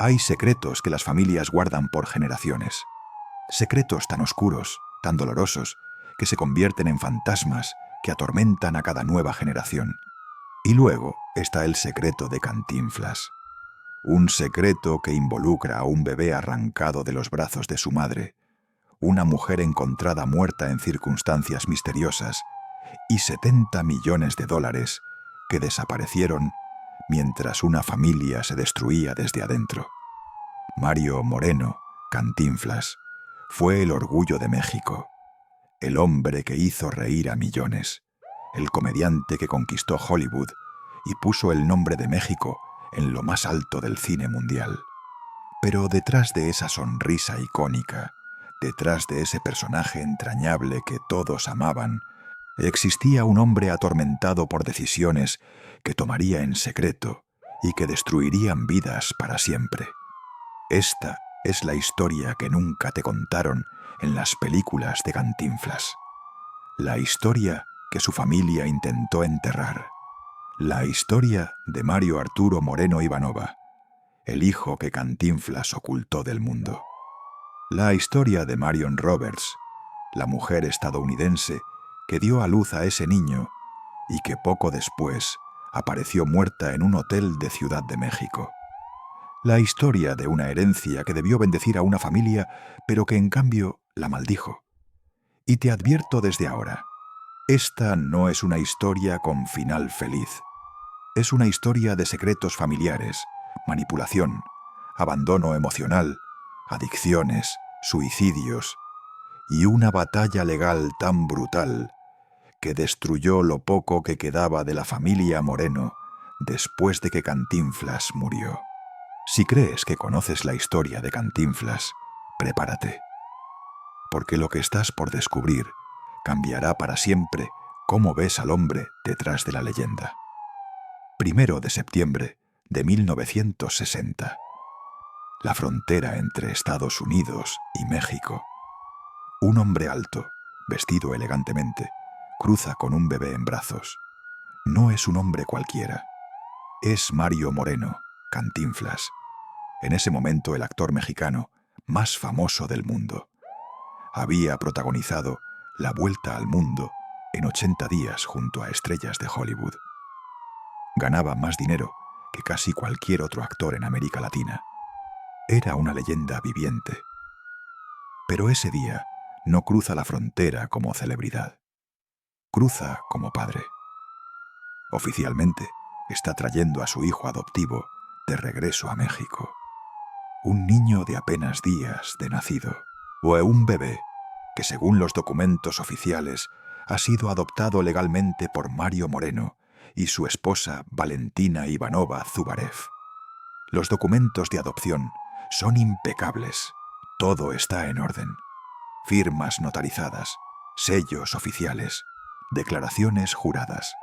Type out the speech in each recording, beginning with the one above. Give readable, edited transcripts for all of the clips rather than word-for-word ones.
Hay secretos que las familias guardan por generaciones. Secretos tan oscuros, tan dolorosos, que se convierten en fantasmas que atormentan a cada nueva generación. Y luego está el secreto de Cantinflas. Un secreto que involucra a un bebé arrancado de los brazos de su madre, una mujer encontrada muerta en circunstancias misteriosas y 70 millones de dólares que desaparecieron mientras una familia se destruía desde adentro. Mario Moreno, Cantinflas, fue el orgullo de México, el hombre que hizo reír a millones, el comediante que conquistó Hollywood y puso el nombre de México en lo más alto del cine mundial. Pero detrás de esa sonrisa icónica, detrás de ese personaje entrañable que todos amaban, existía un hombre atormentado por decisiones que tomaría en secreto y que destruirían vidas para siempre. Esta es la historia que nunca te contaron en las películas de Cantinflas. La historia que su familia intentó enterrar. La historia de Mario Arturo Moreno Ivanova, el hijo que Cantinflas ocultó del mundo. La historia de Marion Roberts, la mujer estadounidense que dio a luz a ese niño y que poco después apareció muerta en un hotel de Ciudad de México. La historia de una herencia que debió bendecir a una familia, pero que en cambio la maldijo. Y te advierto desde ahora, esta no es una historia con final feliz. Es una historia de secretos familiares, manipulación, abandono emocional, adicciones, suicidios y una batalla legal tan brutal que destruyó lo poco que quedaba de la familia Moreno después de que Cantinflas murió. Si crees que conoces la historia de Cantinflas, prepárate, porque lo que estás por descubrir cambiará para siempre cómo ves al hombre detrás de la leyenda. 1 de septiembre de 1960. La frontera entre Estados Unidos y México. Un hombre alto, vestido elegantemente, cruza con un bebé en brazos. No es un hombre cualquiera. Es Mario Moreno, Cantinflas, en ese momento el actor mexicano más famoso del mundo. Había protagonizado La Vuelta al Mundo en 80 días junto a estrellas de Hollywood. Ganaba más dinero que casi cualquier otro actor en América Latina. Era una leyenda viviente. Pero ese día no cruza la frontera como celebridad. Cruza como padre. Oficialmente está trayendo a su hijo adoptivo de regreso a México. Un niño de apenas días de nacido, o un bebé que según los documentos oficiales ha sido adoptado legalmente por Mario Moreno y su esposa Valentina Ivanova Zubarev. Los documentos de adopción son impecables. Todo está en orden. Firmas notarizadas, sellos oficiales, declaraciones juradas.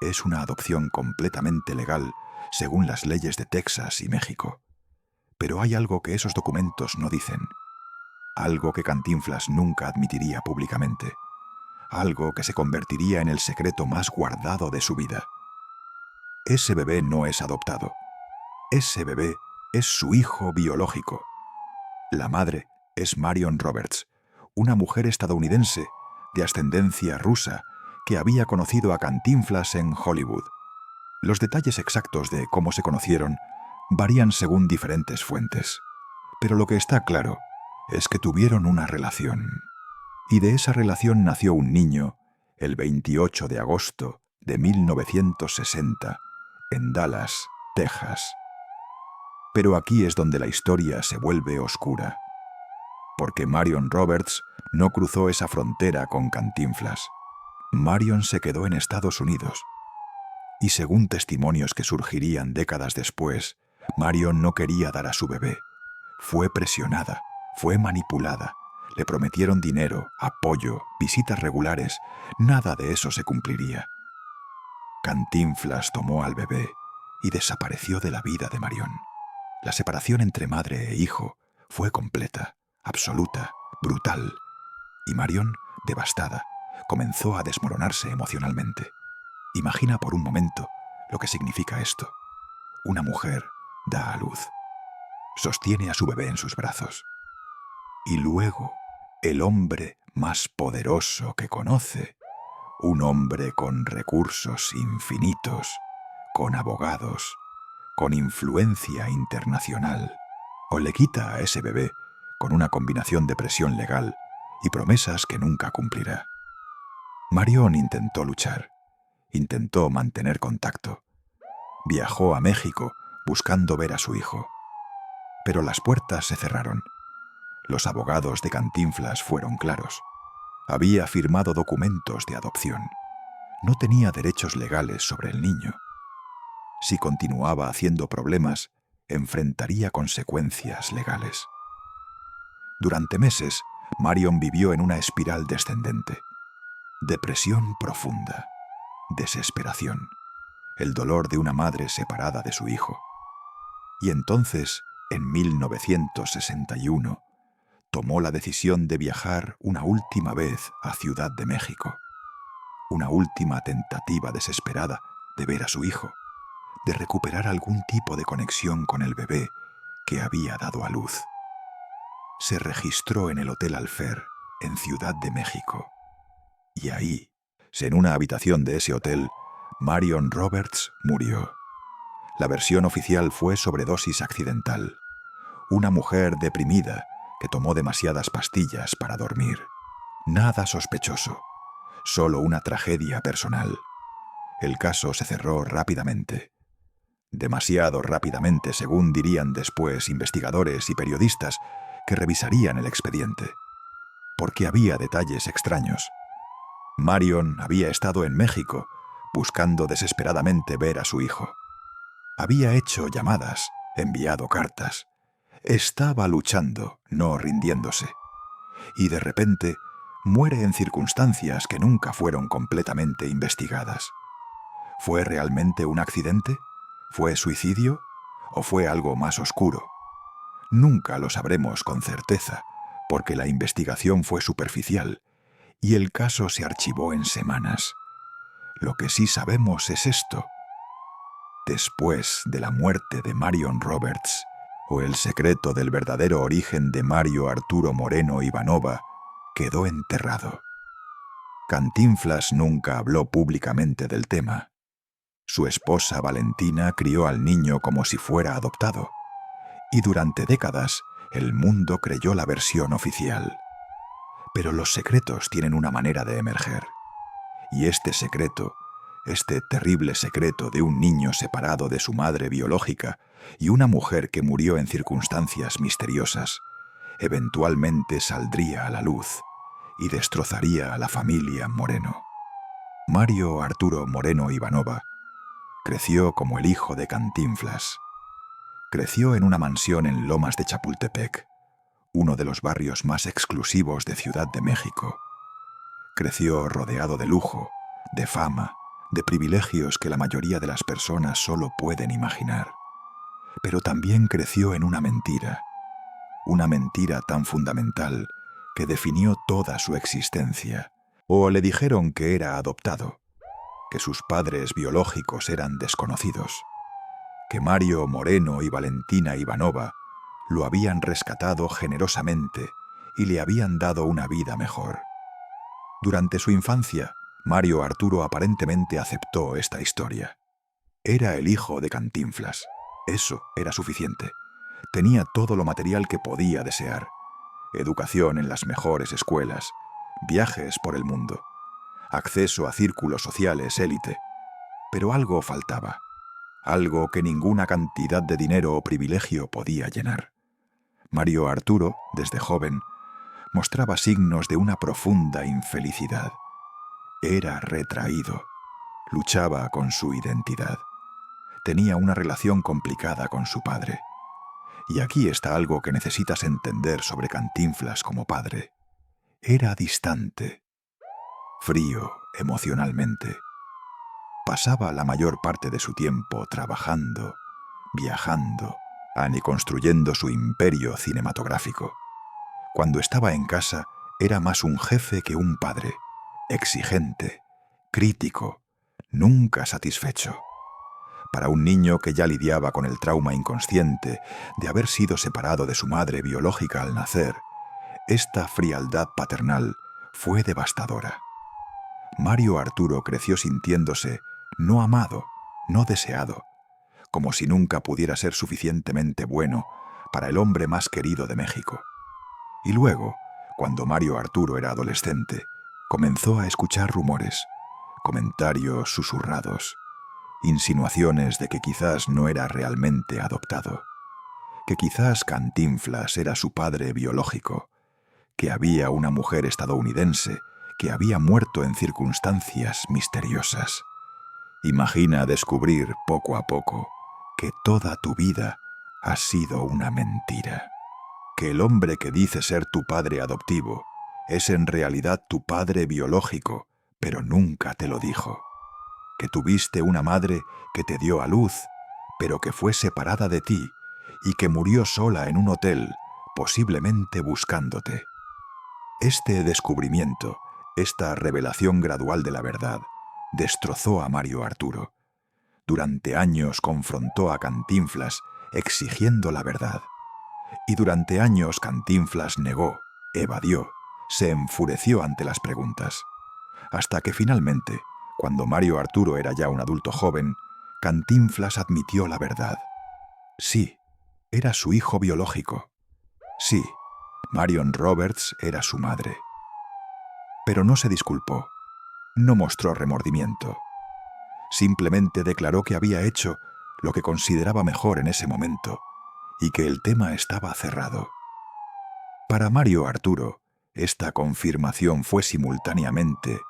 Es una adopción completamente legal según las leyes de Texas y México. Pero hay algo que esos documentos no dicen. Algo que Cantinflas nunca admitiría públicamente. Algo que se convertiría en el secreto más guardado de su vida. Ese bebé no es adoptado. Ese bebé es su hijo biológico. La madre es Marion Roberts, una mujer estadounidense de ascendencia rusa que había conocido a Cantinflas en Hollywood. Los detalles exactos de cómo se conocieron varían según diferentes fuentes, pero lo que está claro es que tuvieron una relación. Y de esa relación nació un niño el 28 de agosto de 1960 en Dallas, Texas. Pero aquí es donde la historia se vuelve oscura, porque Marion Roberts no cruzó esa frontera con Cantinflas. Marion se quedó en Estados Unidos. Y según testimonios que surgirían décadas después, Marion no quería dar a su bebé. Fue presionada, fue manipulada. Le prometieron dinero, apoyo, visitas regulares. Nada de eso se cumpliría. Cantinflas tomó al bebé y desapareció de la vida de Marion. La separación entre madre e hijo fue completa, absoluta, brutal. Y Marion, devastada, comenzó a desmoronarse emocionalmente. Imagina por un momento lo que significa esto. Una mujer da a luz. sostiene a su bebé en sus brazos. Y luego, el hombre más poderoso que conoce, un hombre con recursos infinitos, con abogados, con influencia internacional, o le quita a ese bebé con una combinación de presión legal y promesas que nunca cumplirá. Marion intentó luchar, intentó mantener contacto. Viajó a México buscando ver a su hijo. Pero las puertas se cerraron. Los abogados de Cantinflas fueron claros. Había firmado documentos de adopción. No tenía derechos legales sobre el niño. Si continuaba haciendo problemas, enfrentaría consecuencias legales. Durante meses, Marion vivió en una espiral descendente. Depresión profunda, desesperación, el dolor de una madre separada de su hijo. Y entonces, en 1961, tomó la decisión de viajar una última vez a Ciudad de México. Una última tentativa desesperada de ver a su hijo, de recuperar algún tipo de conexión con el bebé que había dado a luz. Se registró en el Hotel Alfer, en Ciudad de México. Y ahí, en una habitación de ese hotel, Marion Roberts murió. La versión oficial fue sobredosis accidental. Una mujer deprimida que tomó demasiadas pastillas para dormir. Nada sospechoso, solo una tragedia personal. El caso se cerró rápidamente. Demasiado rápidamente, según dirían después investigadores y periodistas que revisarían el expediente. Porque había detalles extraños. Marion había estado en México buscando desesperadamente ver a su hijo. Había hecho llamadas, enviado cartas. Estaba luchando, no rindiéndose. Y de repente muere en circunstancias que nunca fueron completamente investigadas. ¿Fue realmente un accidente? ¿Fue suicidio? ¿O fue algo más oscuro? Nunca lo sabremos con certeza, porque la investigación fue superficial y el caso se archivó en semanas. Lo que sí sabemos es esto. Después de la muerte de Marion Roberts, o el secreto del verdadero origen de Mario Arturo Moreno Ivanova, quedó enterrado. Cantinflas nunca habló públicamente del tema. Su esposa Valentina crió al niño como si fuera adoptado, y durante décadas el mundo creyó la versión oficial. Pero los secretos tienen una manera de emerger. Y este secreto, este terrible secreto de un niño separado de su madre biológica y una mujer que murió en circunstancias misteriosas, eventualmente saldría a la luz y destrozaría a la familia Moreno. Mario Arturo Moreno Ivanova creció como el hijo de Cantinflas. Creció en una mansión en Lomas de Chapultepec, uno de los barrios más exclusivos de Ciudad de México. Creció rodeado de lujo, de fama, de privilegios que la mayoría de las personas solo pueden imaginar. Pero también creció en una mentira tan fundamental que definió toda su existencia. O le dijeron que era adoptado, que sus padres biológicos eran desconocidos, que Mario Moreno y Valentina Ivanova lo habían rescatado generosamente y le habían dado una vida mejor. Durante su infancia, Mario Arturo aparentemente aceptó esta historia. Era el hijo de Cantinflas. Eso era suficiente. Tenía todo lo material que podía desear. Educación en las mejores escuelas, viajes por el mundo, acceso a círculos sociales élite. Pero algo faltaba. Algo que ninguna cantidad de dinero o privilegio podía llenar. Mario Arturo, desde joven, mostraba signos de una profunda infelicidad. Era retraído. Luchaba con su identidad. Tenía una relación complicada con su padre. Y aquí está algo que necesitas entender sobre Cantinflas como padre. Era distante, frío emocionalmente. Pasaba la mayor parte de su tiempo trabajando, viajando, y construyendo su imperio cinematográfico. Cuando estaba en casa, era más un jefe que un padre, exigente, crítico, nunca satisfecho. Para un niño que ya lidiaba con el trauma inconsciente de haber sido separado de su madre biológica al nacer, esta frialdad paternal fue devastadora. Mario Arturo creció sintiéndose no amado, no deseado, como si nunca pudiera ser suficientemente bueno para el hombre más querido de México. Y luego, cuando Mario Arturo era adolescente, comenzó a escuchar rumores, comentarios susurrados, insinuaciones de que quizás no era realmente adoptado, que quizás Cantinflas era su padre biológico, que había una mujer estadounidense que había muerto en circunstancias misteriosas. Imagina descubrir poco a poco que toda tu vida ha sido una mentira, que el hombre que dice ser tu padre adoptivo es en realidad tu padre biológico, pero nunca te lo dijo, que tuviste una madre que te dio a luz, pero que fue separada de ti y que murió sola en un hotel, posiblemente buscándote. Este descubrimiento, esta revelación gradual de la verdad, destrozó a Mario Arturo. Durante años confrontó a Cantinflas exigiendo la verdad. Y durante años Cantinflas negó, evadió, se enfureció ante las preguntas. Hasta que finalmente, cuando Mario Arturo era ya un adulto joven, Cantinflas admitió la verdad. Sí, era su hijo biológico. Sí, Marion Roberts era su madre. Pero no se disculpó, no mostró remordimiento. Simplemente declaró que había hecho lo que consideraba mejor en ese momento y que el tema estaba cerrado. Para Mario Arturo, esta confirmación fue simultáneamente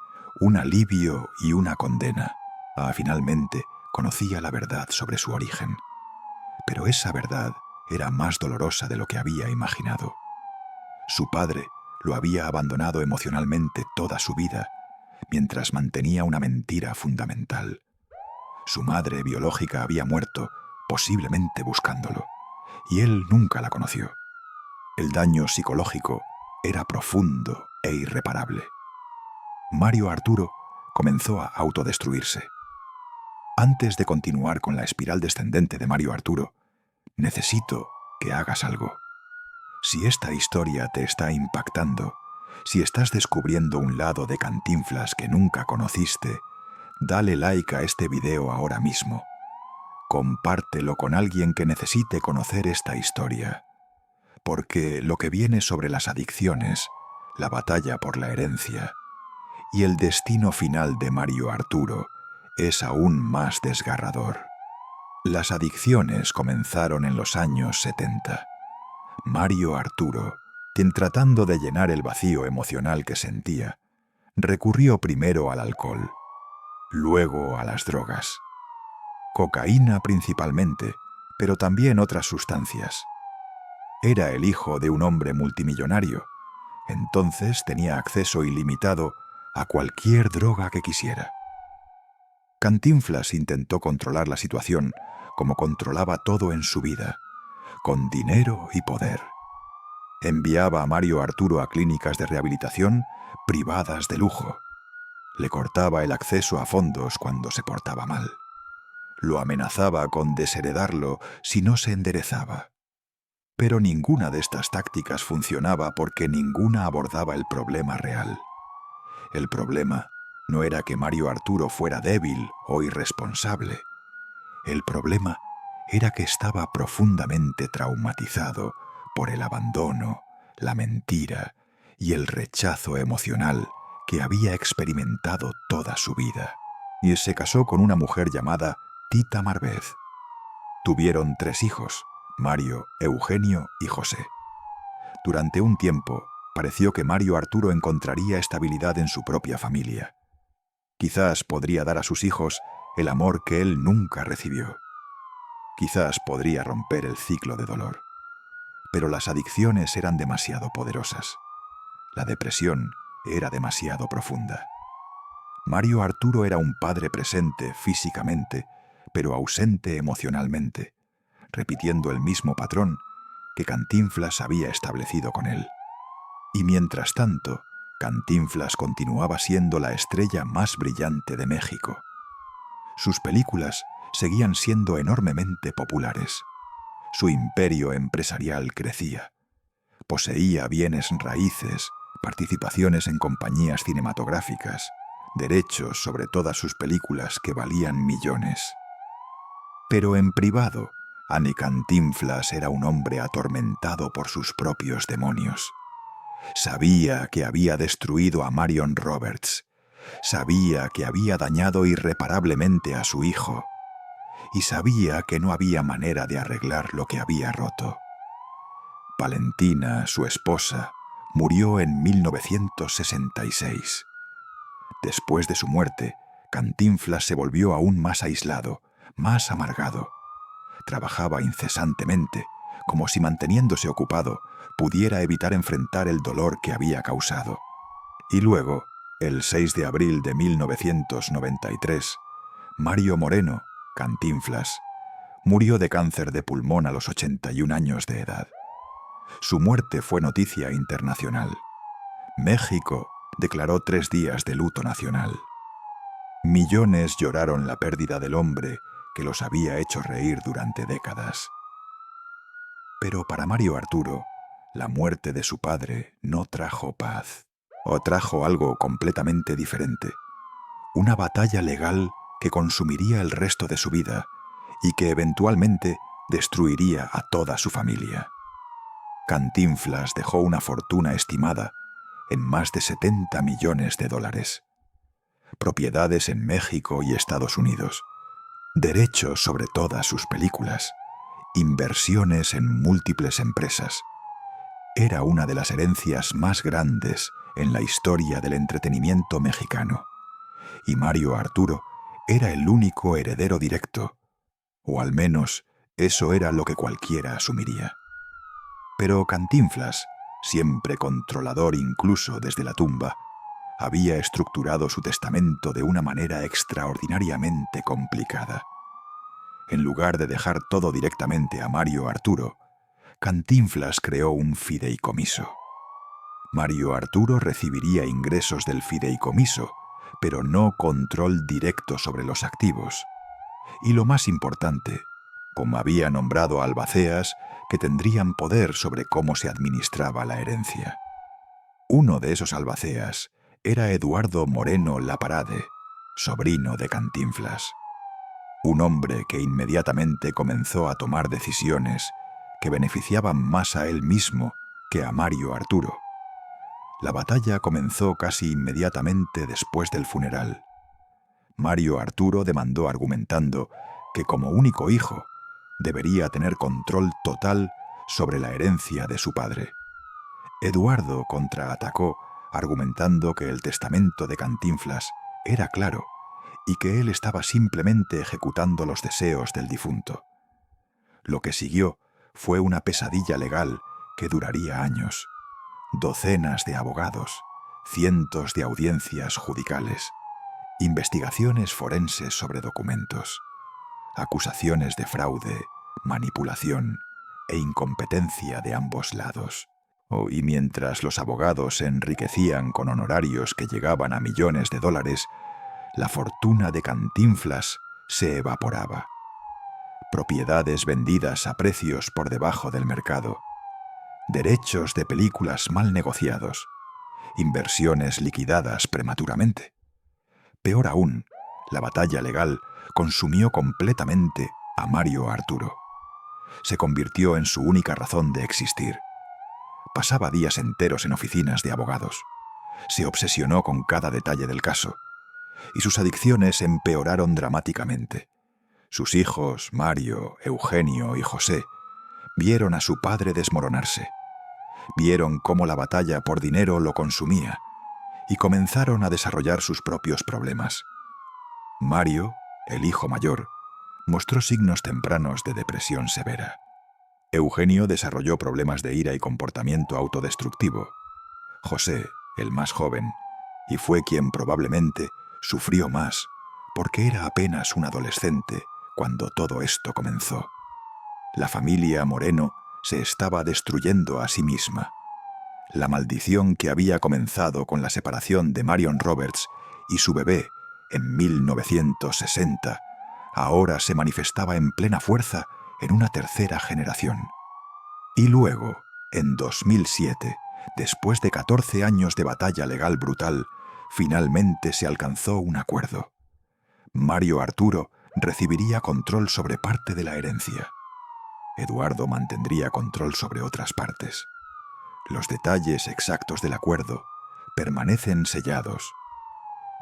un alivio y una condena. Finalmente conocía la verdad sobre su origen. Pero esa verdad era más dolorosa de lo que había imaginado. Su padre lo había abandonado emocionalmente toda su vida, mientras mantenía una mentira fundamental. Su madre biológica había muerto, posiblemente buscándolo, y él nunca la conoció. El daño psicológico era profundo e irreparable. Mario Arturo comenzó a autodestruirse. Antes de continuar con la espiral descendente de Mario Arturo, necesito que hagas algo. Si esta historia te está impactando, si estás descubriendo un lado de Cantinflas que nunca conociste, dale like a este video ahora mismo. Compártelo con alguien que necesite conocer esta historia. Porque lo que viene sobre las adicciones, la batalla por la herencia y el destino final de Mario Arturo es aún más desgarrador. Las adicciones comenzaron en los años 70. Mario Arturo, quien tratando de llenar el vacío emocional que sentía, recurrió primero al alcohol, luego a las drogas. Cocaína principalmente, pero también otras sustancias. Era el hijo de un hombre multimillonario, entonces tenía acceso ilimitado a cualquier droga que quisiera. Cantinflas intentó controlar la situación como controlaba todo en su vida, con dinero y poder. Enviaba a Mario Arturo a clínicas de rehabilitación privadas de lujo. Le cortaba el acceso a fondos cuando se portaba mal. Lo amenazaba con desheredarlo si no se enderezaba. Pero ninguna de estas tácticas funcionaba porque ninguna abordaba el problema real. El problema no era que Mario Arturo fuera débil o irresponsable. El problema era que estaba profundamente traumatizado por el abandono, la mentira y el rechazo emocional que había experimentado toda su vida. Y se casó con una mujer llamada Tita Marvez. Tuvieron 3 hijos, Mario, Eugenio y José. Durante un tiempo, pareció que Mario Arturo encontraría estabilidad en su propia familia. Quizás podría dar a sus hijos el amor que él nunca recibió. Quizás podría romper el ciclo de dolor. Pero las adicciones eran demasiado poderosas. La depresión era demasiado profunda. Mario Arturo era un padre presente físicamente, pero ausente emocionalmente, repitiendo el mismo patrón que Cantinflas había establecido con él. Y mientras tanto, Cantinflas continuaba siendo la estrella más brillante de México. Sus películas seguían siendo enormemente populares. Su imperio empresarial crecía. Poseía bienes raíces, participaciones en compañías cinematográficas, derechos sobre todas sus películas que valían millones. Pero en privado, Annie Cantinflas era un hombre atormentado por sus propios demonios. Sabía que había destruido a Marion Roberts. Sabía que había dañado irreparablemente a su hijo. Y sabía que no había manera de arreglar lo que había roto. Valentina, su esposa, murió en 1966. Después de su muerte, Cantinflas se volvió aún más aislado, más amargado. Trabajaba incesantemente, como si manteniéndose ocupado pudiera evitar enfrentar el dolor que había causado. Y luego, el 6 de abril de 1993, Mario Moreno, Cantinflas, murió de cáncer de pulmón a los 81 años de edad. Su muerte fue noticia internacional. México declaró 3 días de luto nacional. Millones lloraron la pérdida del hombre que los había hecho reír durante décadas. Pero para Mario Arturo, la muerte de su padre no trajo paz, o trajo algo completamente diferente. Una batalla legal que consumiría el resto de su vida y que eventualmente destruiría a toda su familia. Cantinflas dejó una fortuna estimada en más de $70 millones, propiedades en México y Estados Unidos, derechos sobre todas sus películas, inversiones en múltiples empresas. Era una de las herencias más grandes en la historia del entretenimiento mexicano, y Mario Arturo era el único heredero directo, o al menos eso era lo que cualquiera asumiría. Pero Cantinflas, siempre controlador incluso desde la tumba, había estructurado su testamento de una manera extraordinariamente complicada. En lugar de dejar todo directamente a Mario Arturo, Cantinflas creó un fideicomiso. Mario Arturo recibiría ingresos del fideicomiso, pero no control directo sobre los activos. Y lo más importante, como había nombrado albaceas que tendrían poder sobre cómo se administraba la herencia. Uno de esos albaceas era Eduardo Moreno Laparade, sobrino de Cantinflas. Un hombre que inmediatamente comenzó a tomar decisiones que beneficiaban más a él mismo que a Mario Arturo. La batalla comenzó casi inmediatamente después del funeral. Mario Arturo demandó argumentando que como único hijo debería tener control total sobre la herencia de su padre. Eduardo contraatacó argumentando que el testamento de Cantinflas era claro y que él estaba simplemente ejecutando los deseos del difunto. Lo que siguió fue una pesadilla legal que duraría años. Docenas de abogados, cientos de audiencias judiciales, investigaciones forenses sobre documentos, acusaciones de fraude, manipulación e incompetencia de ambos lados. Y mientras los abogados se enriquecían con honorarios que llegaban a millones de dólares, la fortuna de Cantinflas se evaporaba. Propiedades vendidas a precios por debajo del mercado, derechos de películas mal negociados, inversiones liquidadas prematuramente. Peor aún, la batalla legal consumió completamente a Mario Arturo. Se convirtió en su única razón de existir. Pasaba días enteros en oficinas de abogados. Se obsesionó con cada detalle del caso, y sus adicciones empeoraron dramáticamente. Sus hijos, Mario, Eugenio y José, vieron a su padre desmoronarse. Vieron cómo la batalla por dinero lo consumía y comenzaron a desarrollar sus propios problemas. Mario, el hijo mayor, mostró signos tempranos de depresión severa. Eugenio desarrolló problemas de ira y comportamiento autodestructivo. José, el más joven, y fue quien probablemente sufrió más, porque era apenas un adolescente cuando todo esto comenzó. La familia Moreno se estaba destruyendo a sí misma. La maldición que había comenzado con la separación de Marion Roberts y su bebé en 1960 ahora se manifestaba en plena fuerza en una tercera generación. Y luego, en 2007, después de 14 años de batalla legal brutal, finalmente se alcanzó un acuerdo. Mario Arturo recibiría control sobre parte de la herencia. Eduardo mantendría control sobre otras partes. Los detalles exactos del acuerdo permanecen sellados,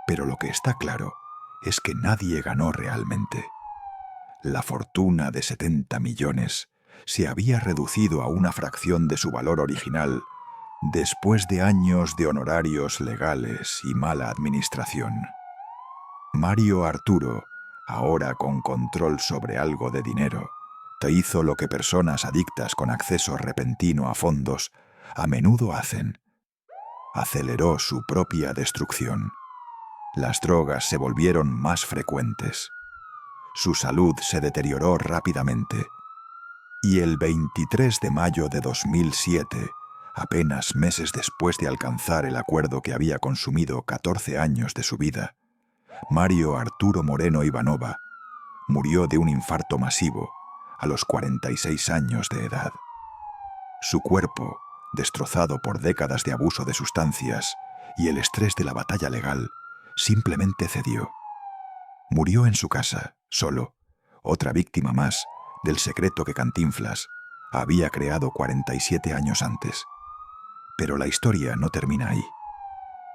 pero lo que está claro es que nadie ganó realmente. La fortuna de 70 millones se había reducido a una fracción de su valor original después de años de honorarios legales y mala administración. Mario Arturo, ahora con control sobre algo de dinero, hizo lo que personas adictas con acceso repentino a fondos a menudo hacen. Aceleró su propia destrucción. Las drogas se volvieron más frecuentes. Su salud se deterioró rápidamente. Y el 23 de mayo de 2007, apenas meses después de alcanzar el acuerdo que había consumido 14 años de su vida, Mario Arturo Moreno Ivanova murió de un infarto masivo a los 46 años de edad. Su cuerpo, destrozado por décadas de abuso de sustancias y el estrés de la batalla legal, simplemente cedió. Murió en su casa, solo, otra víctima más del secreto que Cantinflas había creado 47 años antes. Pero la historia no termina ahí,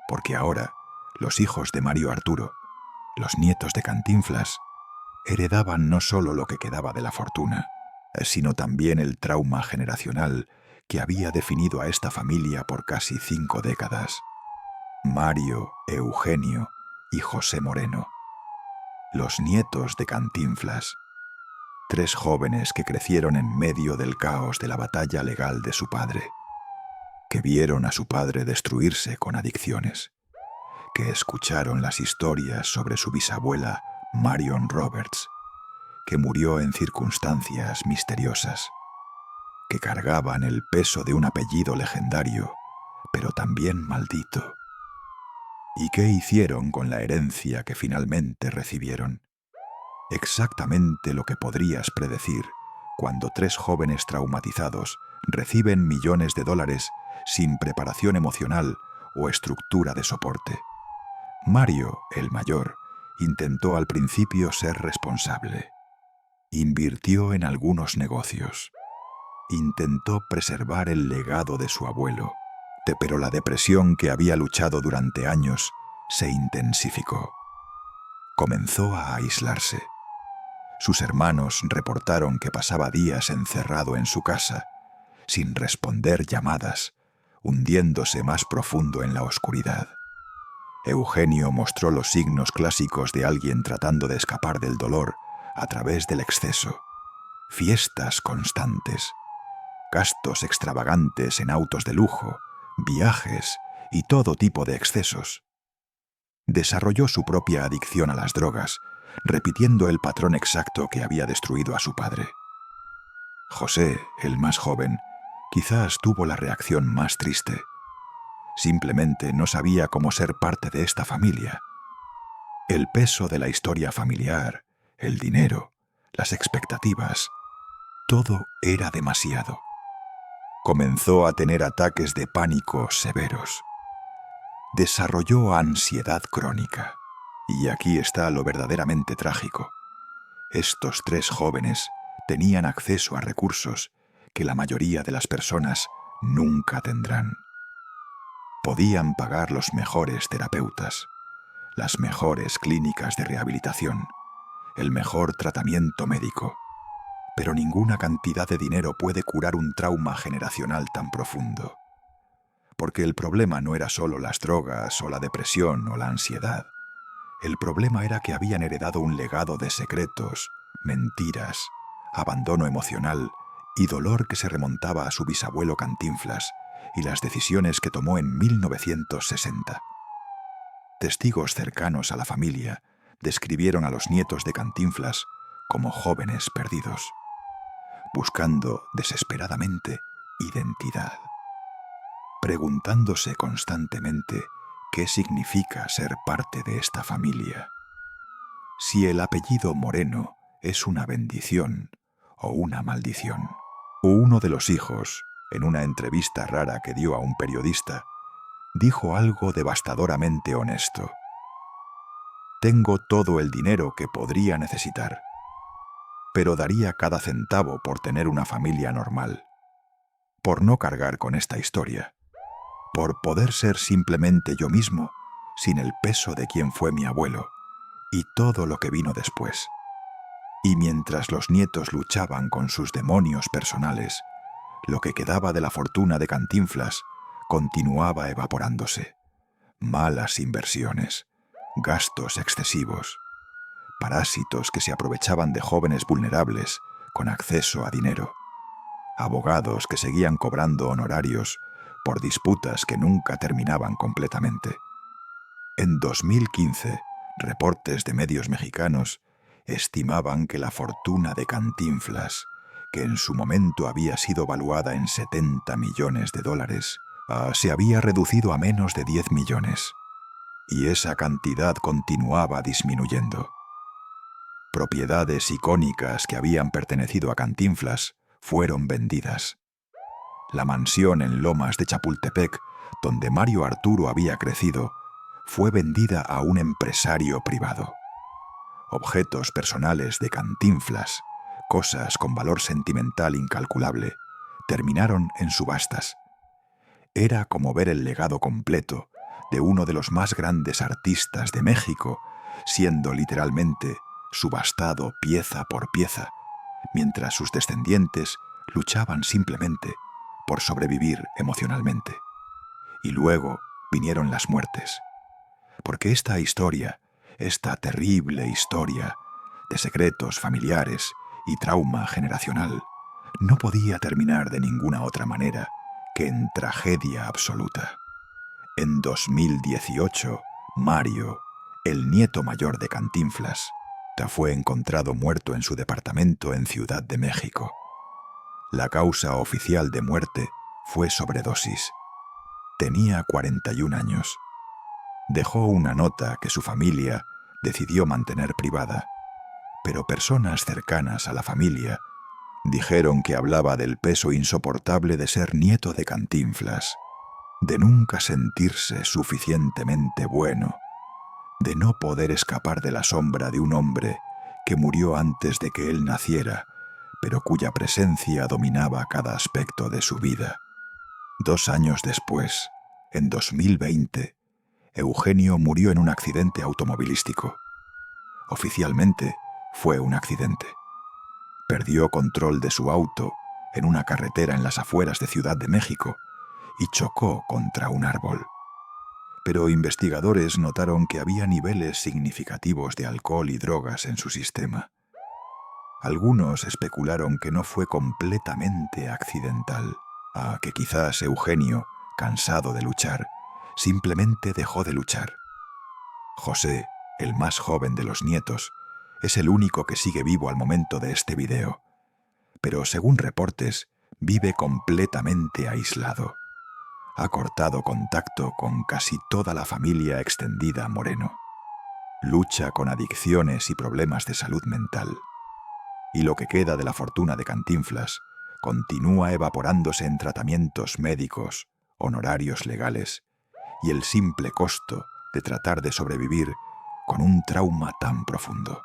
porque ahora los hijos de Mario Arturo, los nietos de Cantinflas, heredaban no solo lo que quedaba de la fortuna, sino también el trauma generacional que había definido a esta familia por casi 5 décadas. Mario, Eugenio y José Moreno, los nietos de Cantinflas, 3 jóvenes que crecieron en medio del caos de la batalla legal de su padre, que vieron a su padre destruirse con adicciones, que escucharon las historias sobre su bisabuela Marion Roberts, que murió en circunstancias misteriosas, que cargaban el peso de un apellido legendario, pero también maldito. ¿Y qué hicieron con la herencia que finalmente recibieron? Exactamente lo que podrías predecir cuando 3 jóvenes traumatizados reciben millones de dólares sin preparación emocional o estructura de soporte. Mario, el mayor, intentó al principio ser responsable. Invirtió en algunos negocios. Intentó preservar el legado de su abuelo, pero la depresión que había luchado durante años se intensificó. Comenzó a aislarse. Sus hermanos reportaron que pasaba días encerrado en su casa, sin responder llamadas, hundiéndose más profundo en la oscuridad. Eugenio mostró los signos clásicos de alguien tratando de escapar del dolor a través del exceso. Fiestas constantes, gastos extravagantes en autos de lujo, viajes y todo tipo de excesos. Desarrolló su propia adicción a las drogas, repitiendo el patrón exacto que había destruido a su padre. José, el más joven, quizás tuvo la reacción más triste. Simplemente no sabía cómo ser parte de esta familia. El peso de la historia familiar, el dinero, las expectativas, todo era demasiado. Comenzó a tener ataques de pánico severos. Desarrolló ansiedad crónica. Y aquí está lo verdaderamente trágico. Estos 3 jóvenes tenían acceso a recursos que la mayoría de las personas nunca tendrán. Podían pagar los mejores terapeutas, las mejores clínicas de rehabilitación, el mejor tratamiento médico, pero ninguna cantidad de dinero puede curar un trauma generacional tan profundo. Porque el problema no era solo las drogas o la depresión o la ansiedad. El problema era que habían heredado un legado de secretos, mentiras, abandono emocional y dolor que se remontaba a su bisabuelo Cantinflas y las decisiones que tomó en 1960. Testigos cercanos a la familia describieron a los nietos de Cantinflas como jóvenes perdidos, buscando desesperadamente identidad, preguntándose constantemente qué significa ser parte de esta familia. si el apellido Moreno es una bendición o una maldición. Uno de los hijos, en una entrevista rara que dio a un periodista, dijo algo devastadoramente honesto. Tengo todo el dinero que podría necesitar, pero daría cada centavo por tener una familia normal, por no cargar con esta historia, por poder ser simplemente yo mismo, sin el peso de quien fue mi abuelo y todo lo que vino después. Y mientras los nietos luchaban con sus demonios personales, lo que quedaba de la fortuna de Cantinflas continuaba evaporándose. Malas inversiones, gastos excesivos, parásitos que se aprovechaban de jóvenes vulnerables con acceso a dinero, abogados que seguían cobrando honorarios por disputas que nunca terminaban completamente. En 2015, reportes de medios mexicanos estimaban que la fortuna de Cantinflas, que en su momento había sido valuada en $70 millones, se había reducido a menos de 10 millones. Y esa cantidad continuaba disminuyendo. Propiedades icónicas que habían pertenecido a Cantinflas fueron vendidas. La mansión en Lomas de Chapultepec, donde Mario Arturo había crecido, fue vendida a un empresario privado. Objetos personales de Cantinflas, cosas con valor sentimental incalculable, terminaron en subastas. Era como ver el legado completo de uno de los más grandes artistas de México, siendo literalmente subastado pieza por pieza, mientras sus descendientes luchaban simplemente por sobrevivir emocionalmente. Y luego vinieron las muertes. Porque esta historia, esta terrible historia de secretos familiares y trauma generacional, no podía terminar de ninguna otra manera que en tragedia absoluta. En 2018, Mario, el nieto mayor de Cantinflas, fue encontrado muerto en su departamento en Ciudad de México. La causa oficial de muerte fue sobredosis. Tenía 41 años. Dejó una nota que su familia decidió mantener privada, pero personas cercanas a la familia dijeron que hablaba del peso insoportable de ser nieto de Cantinflas, de nunca sentirse suficientemente bueno, de no poder escapar de la sombra de un hombre que murió antes de que él naciera, pero cuya presencia dominaba cada aspecto de su vida. 2 años después, en 2020, Eugenio murió en un accidente automovilístico. Oficialmente, fue un accidente. Perdió control de su auto en una carretera en las afueras de Ciudad de México y chocó contra un árbol. Pero investigadores notaron que había niveles significativos de alcohol y drogas en su sistema. Algunos especularon que no fue completamente accidental, que quizás Eugenio, cansado de luchar, simplemente dejó de luchar. José, el más joven de los nietos, es el único que sigue vivo al momento de este video, pero según reportes, vive completamente aislado. Ha cortado contacto con casi toda la familia extendida Moreno. Lucha con adicciones y problemas de salud mental. Y lo que queda de la fortuna de Cantinflas continúa evaporándose en tratamientos médicos, honorarios legales y el simple costo de tratar de sobrevivir con un trauma tan profundo.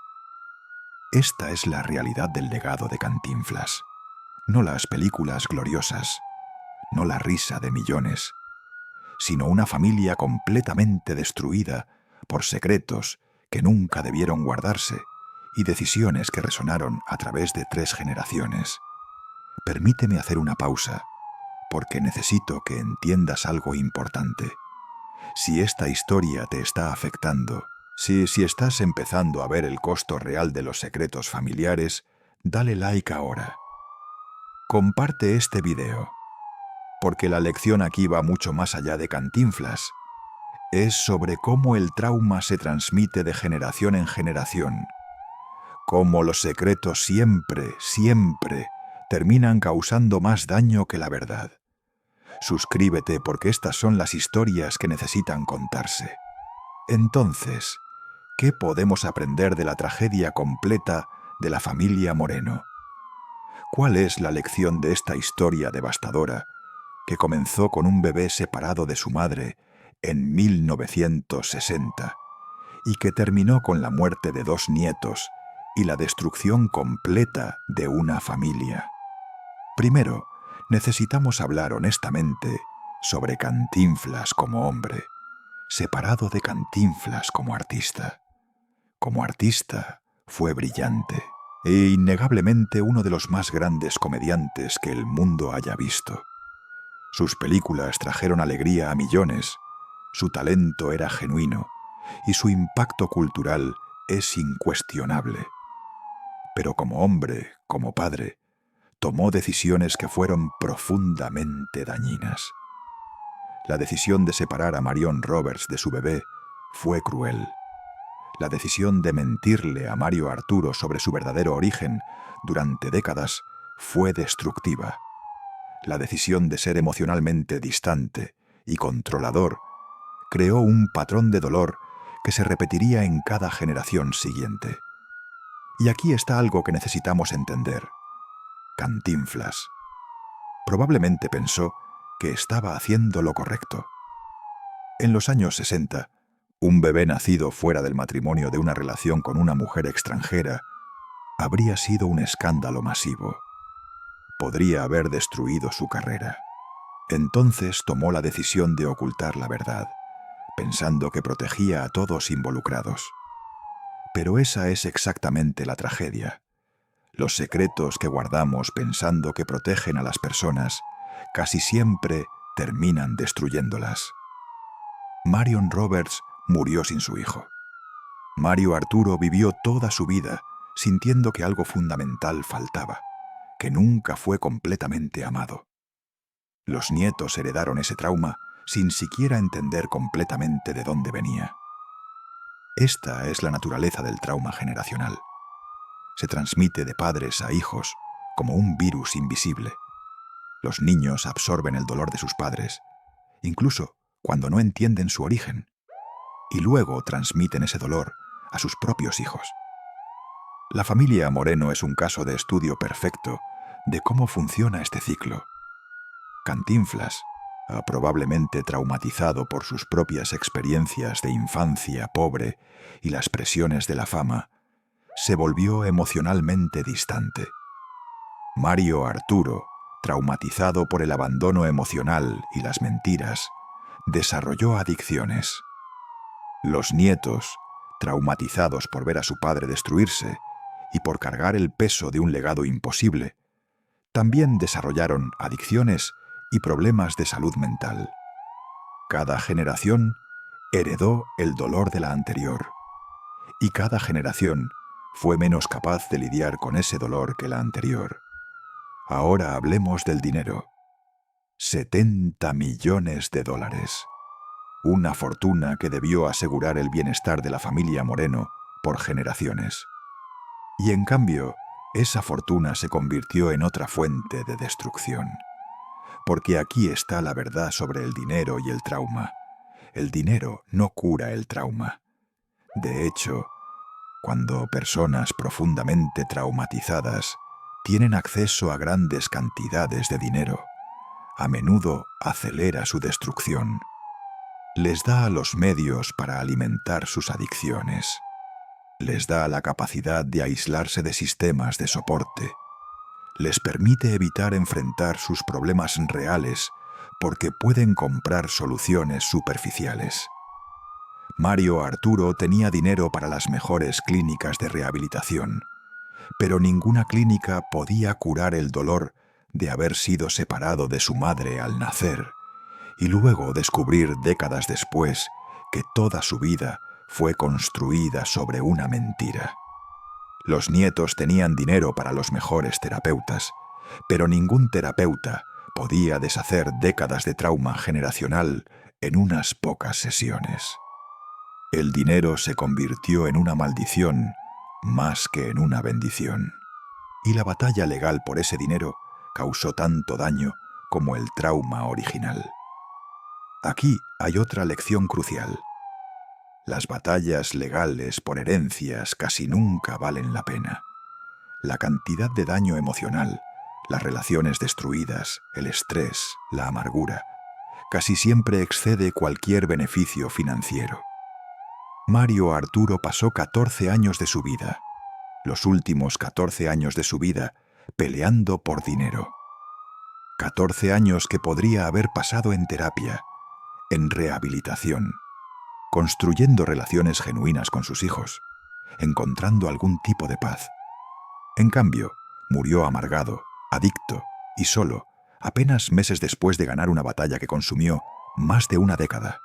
Esta es la realidad del legado de Cantinflas, no las películas gloriosas, no la risa de millones, sino una familia completamente destruida por secretos que nunca debieron guardarse y decisiones que resonaron a través de 3 generaciones. Permíteme hacer una pausa, porque necesito que entiendas algo importante. Si esta historia te está afectando, si estás empezando a ver el costo real de los secretos familiares, dale like ahora. Comparte este video, porque la lección aquí va mucho más allá de Cantinflas. Es sobre cómo el trauma se transmite de generación en generación, cómo los secretos siempre terminan causando más daño que la verdad. Suscríbete porque estas son las historias que necesitan contarse. Entonces, ¿Qué podemos aprender de la tragedia completa de la familia Moreno? ¿Cuál es la lección de esta historia devastadora que comenzó con un bebé separado de su madre en 1960 y que terminó con la muerte de 2 nietos y la destrucción completa de una familia? Primero, necesitamos hablar honestamente sobre Cantinflas como hombre, separado de Cantinflas como artista. Como artista, fue brillante e innegablemente uno de los más grandes comediantes que el mundo haya visto. Sus películas trajeron alegría a millones, su talento era genuino y su impacto cultural es incuestionable. Pero como hombre, como padre, tomó decisiones que fueron profundamente dañinas. La decisión de separar a Marion Roberts de su bebé fue cruel. La decisión de mentirle a Mario Arturo sobre su verdadero origen durante décadas fue destructiva. La decisión de ser emocionalmente distante y controlador creó un patrón de dolor que se repetiría en cada generación siguiente. Y aquí está algo que necesitamos entender. Cantinflas probablemente pensó que estaba haciendo lo correcto. En los años 60, un bebé nacido fuera del matrimonio de una relación con una mujer extranjera habría sido un escándalo masivo. Podría haber destruido su carrera. Entonces tomó la decisión de ocultar la verdad, pensando que protegía a todos involucrados. Pero esa es exactamente la tragedia. Los secretos que guardamos pensando que protegen a las personas casi siempre terminan destruyéndolas. Marion Roberts murió sin su hijo. Mario Arturo vivió toda su vida sintiendo que algo fundamental faltaba, que nunca fue completamente amado. Los nietos heredaron ese trauma sin siquiera entender completamente de dónde venía. Esta es la naturaleza del trauma generacional. Se transmite de padres a hijos como un virus invisible. Los niños absorben el dolor de sus padres, incluso cuando no entienden su origen, y luego transmiten ese dolor a sus propios hijos. La familia Moreno es un caso de estudio perfecto de cómo funciona este ciclo. Cantinflas, probablemente traumatizado por sus propias experiencias de infancia pobre y las presiones de la fama, se volvió emocionalmente distante. Mario Arturo, traumatizado por el abandono emocional y las mentiras, desarrolló adicciones. Los nietos, traumatizados por ver a su padre destruirse y por cargar el peso de un legado imposible, también desarrollaron adicciones y problemas de salud mental. Cada generación heredó el dolor de la anterior, y cada generación fue menos capaz de lidiar con ese dolor que la anterior. Ahora hablemos del dinero. 70 millones de dólares. Una fortuna que debió asegurar el bienestar de la familia Moreno por generaciones. Y en cambio, esa fortuna se convirtió en otra fuente de destrucción. Porque aquí está la verdad sobre el dinero y el trauma. El dinero no cura el trauma. De hecho, cuando personas profundamente traumatizadas tienen acceso a grandes cantidades de dinero, a menudo acelera su destrucción. Les da los medios para alimentar sus adicciones. Les da la capacidad de aislarse de sistemas de soporte. Les permite evitar enfrentar sus problemas reales porque pueden comprar soluciones superficiales. Mario Arturo tenía dinero para las mejores clínicas de rehabilitación, pero ninguna clínica podía curar el dolor de haber sido separado de su madre al nacer y luego descubrir décadas después que toda su vida fue construida sobre una mentira. Los nietos tenían dinero para los mejores terapeutas, pero ningún terapeuta podía deshacer décadas de trauma generacional en unas pocas sesiones. El dinero se convirtió en una maldición más que en una bendición. Y la batalla legal por ese dinero causó tanto daño como el trauma original. Aquí hay otra lección crucial. Las batallas legales por herencias casi nunca valen la pena. La cantidad de daño emocional, las relaciones destruidas, el estrés, la amargura, casi siempre excede cualquier beneficio financiero. Mario Arturo pasó 14 años de su vida, los últimos 14 años de su vida, peleando por dinero. 14 años que podría haber pasado en terapia, en rehabilitación, construyendo relaciones genuinas con sus hijos, encontrando algún tipo de paz. En cambio, murió amargado, adicto y solo, apenas meses después de ganar una batalla que consumió más de una década.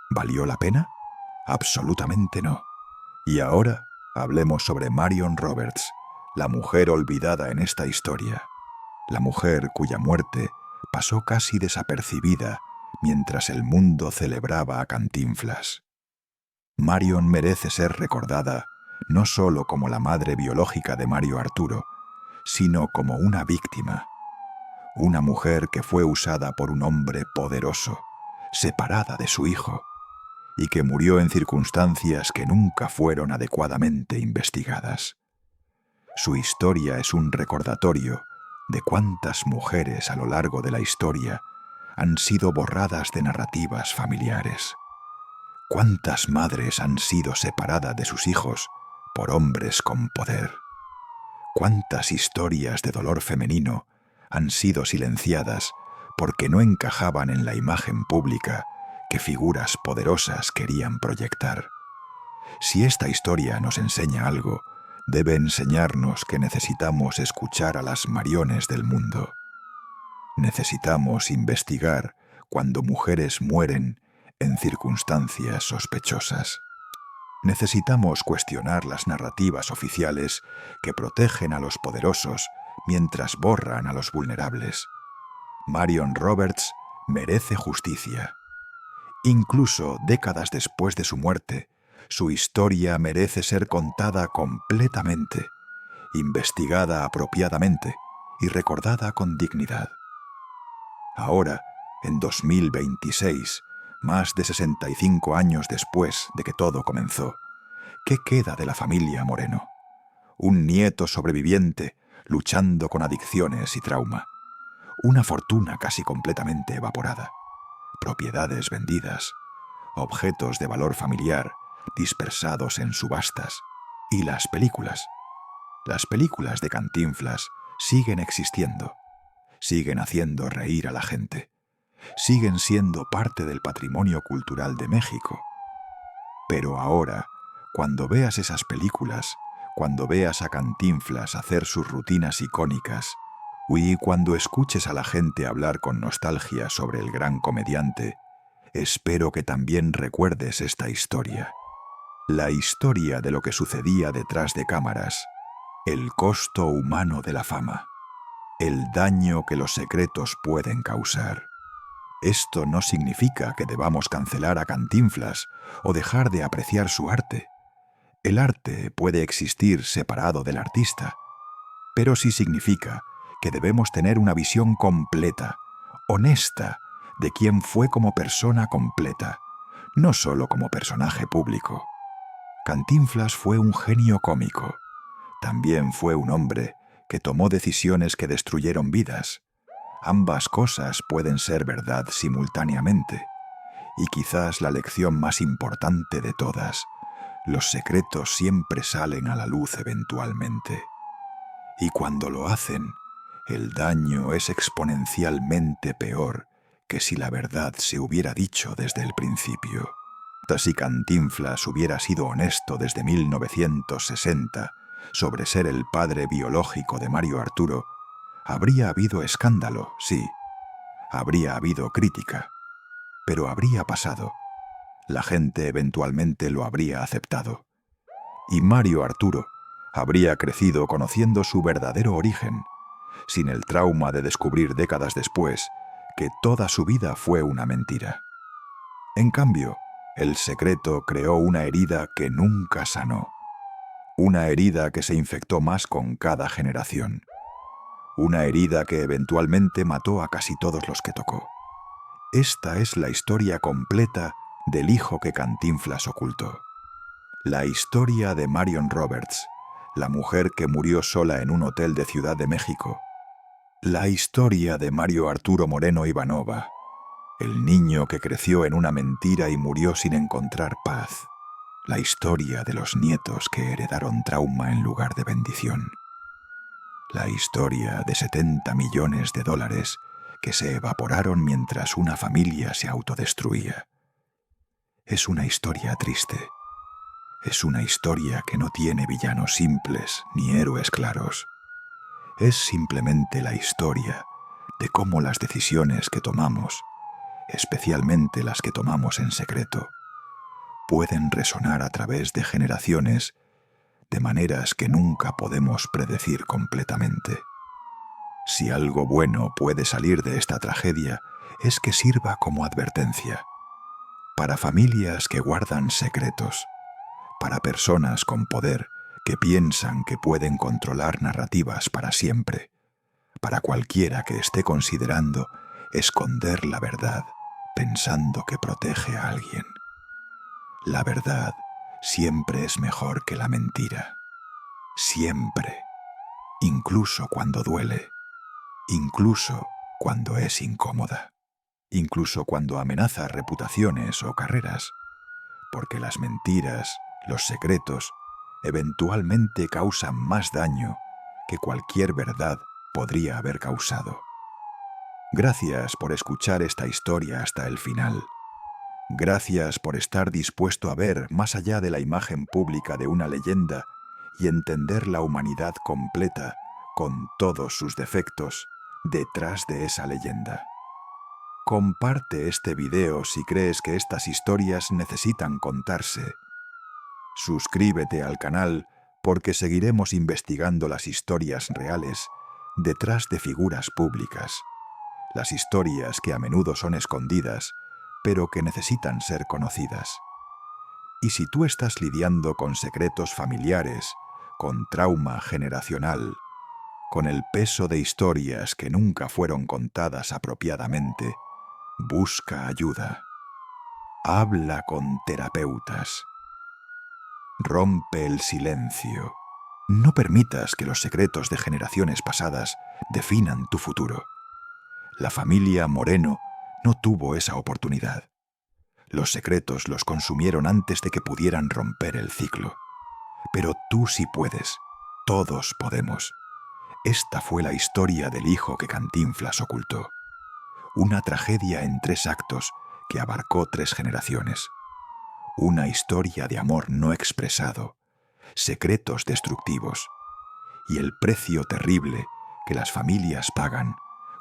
¿Valió la pena? Absolutamente no. Y ahora hablemos sobre Marion Roberts, la mujer olvidada en esta historia, la mujer cuya muerte pasó casi desapercibida mientras el mundo celebraba a Cantinflas. Marion merece ser recordada no solo como la madre biológica de Mario Arturo, sino como una víctima, una mujer que fue usada por un hombre poderoso, separada de su hijo, y que murió en circunstancias que nunca fueron adecuadamente investigadas. Su historia es un recordatorio de cuántas mujeres a lo largo de la historia han sido borradas de narrativas familiares. ¿Cuántas madres han sido separadas de sus hijos por hombres con poder? ¿Cuántas historias de dolor femenino han sido silenciadas porque no encajaban en la imagen pública que figuras poderosas querían proyectar? Si esta historia nos enseña algo, debe enseñarnos que necesitamos escuchar a las Mariones del mundo. Necesitamos investigar cuando mujeres mueren en circunstancias sospechosas. Necesitamos cuestionar las narrativas oficiales que protegen a los poderosos mientras borran a los vulnerables. Marion Roberts merece justicia. Incluso décadas después de su muerte, su historia merece ser contada completamente, investigada apropiadamente y recordada con dignidad. Ahora, en 2026, más de 65 años después de que todo comenzó, ¿qué queda de la familia Moreno? Un nieto sobreviviente luchando con adicciones y trauma, una fortuna casi completamente evaporada, propiedades vendidas, objetos de valor familiar dispersados en subastas, y las películas. Las películas de Cantinflas siguen existiendo, siguen haciendo reír a la gente, siguen siendo parte del patrimonio cultural de México. Pero ahora, cuando veas esas películas, cuando veas a Cantinflas hacer sus rutinas icónicas, y cuando escuches a la gente hablar con nostalgia sobre el gran comediante, espero que también recuerdes esta historia. La historia de lo que sucedía detrás de cámaras, el costo humano de la fama, el daño que los secretos pueden causar. Esto no significa que debamos cancelar a Cantinflas o dejar de apreciar su arte. El arte puede existir separado del artista, pero sí significa que debemos tener una visión completa, honesta, de quién fue como persona completa, no solo como personaje público. Cantinflas fue un genio cómico. También fue un hombre que tomó decisiones que destruyeron vidas. Ambas cosas pueden ser verdad simultáneamente. Y quizás la lección más importante de todas, los secretos siempre salen a la luz eventualmente. Y cuando lo hacen, el daño es exponencialmente peor que si la verdad se hubiera dicho desde el principio. Si Cantinflas hubiera sido honesto desde 1960 sobre ser el padre biológico de Mario Arturo, habría habido escándalo, sí. Habría habido crítica. Pero habría pasado. La gente eventualmente lo habría aceptado. Y Mario Arturo habría crecido conociendo su verdadero origen, sin el trauma de descubrir décadas después que toda su vida fue una mentira. En cambio, el secreto creó una herida que nunca sanó. Una herida que se infectó más con cada generación. Una herida que eventualmente mató a casi todos los que tocó. Esta es la historia completa del hijo que Cantinflas ocultó. La historia de Marion Roberts, la mujer que murió sola en un hotel de Ciudad de México. La historia de Mario Arturo Moreno Ivanova, el niño que creció en una mentira y murió sin encontrar paz. La historia de los nietos que heredaron trauma en lugar de bendición. La historia de 70 millones de dólares que se evaporaron mientras una familia se autodestruía. Es una historia triste. Es una historia que no tiene villanos simples ni héroes claros. Es simplemente la historia de cómo las decisiones que tomamos, especialmente las que tomamos en secreto, pueden resonar a través de generaciones de maneras que nunca podemos predecir completamente. Si algo bueno puede salir de esta tragedia, es que sirva como advertencia para familias que guardan secretos, para personas con poder que piensan que pueden controlar narrativas para siempre, para cualquiera que esté considerando esconder la verdad pensando que protege a alguien. La verdad siempre es mejor que la mentira. Siempre. Incluso cuando duele. Incluso cuando es incómoda. Incluso cuando amenaza reputaciones o carreras. Porque las mentiras, los secretos, eventualmente causan más daño que cualquier verdad podría haber causado. Gracias por escuchar esta historia hasta el final. Gracias por estar dispuesto a ver más allá de la imagen pública de una leyenda y entender la humanidad completa, con todos sus defectos, detrás de esa leyenda. Comparte este video si crees que estas historias necesitan contarse. Suscríbete al canal porque seguiremos investigando las historias reales detrás de figuras públicas. Las historias que a menudo son escondidas, pero que necesitan ser conocidas. Y si tú estás lidiando con secretos familiares, con trauma generacional, con el peso de historias que nunca fueron contadas apropiadamente, busca ayuda. Habla con terapeutas. Rompe el silencio. No permitas que los secretos de generaciones pasadas definan tu futuro. La familia Moreno no tuvo esa oportunidad. Los secretos los consumieron antes de que pudieran romper el ciclo. Pero tú sí puedes. Todos podemos. Esta fue la historia del hijo que Cantinflas ocultó. Una tragedia en 3 actos que abarcó 3 generaciones. Una historia de amor no expresado, secretos destructivos y el precio terrible que las familias pagan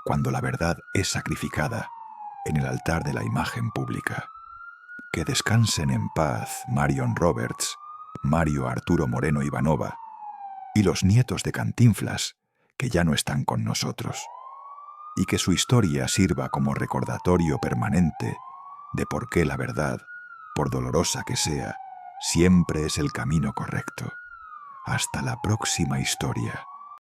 cuando la verdad es sacrificada en el altar de la imagen pública. Que descansen en paz Marion Roberts, Mario Arturo Moreno Ivanova y los nietos de Cantinflas que ya no están con nosotros. Y que su historia sirva como recordatorio permanente de por qué la verdad, por dolorosa que sea, siempre es el camino correcto. Hasta la próxima historia.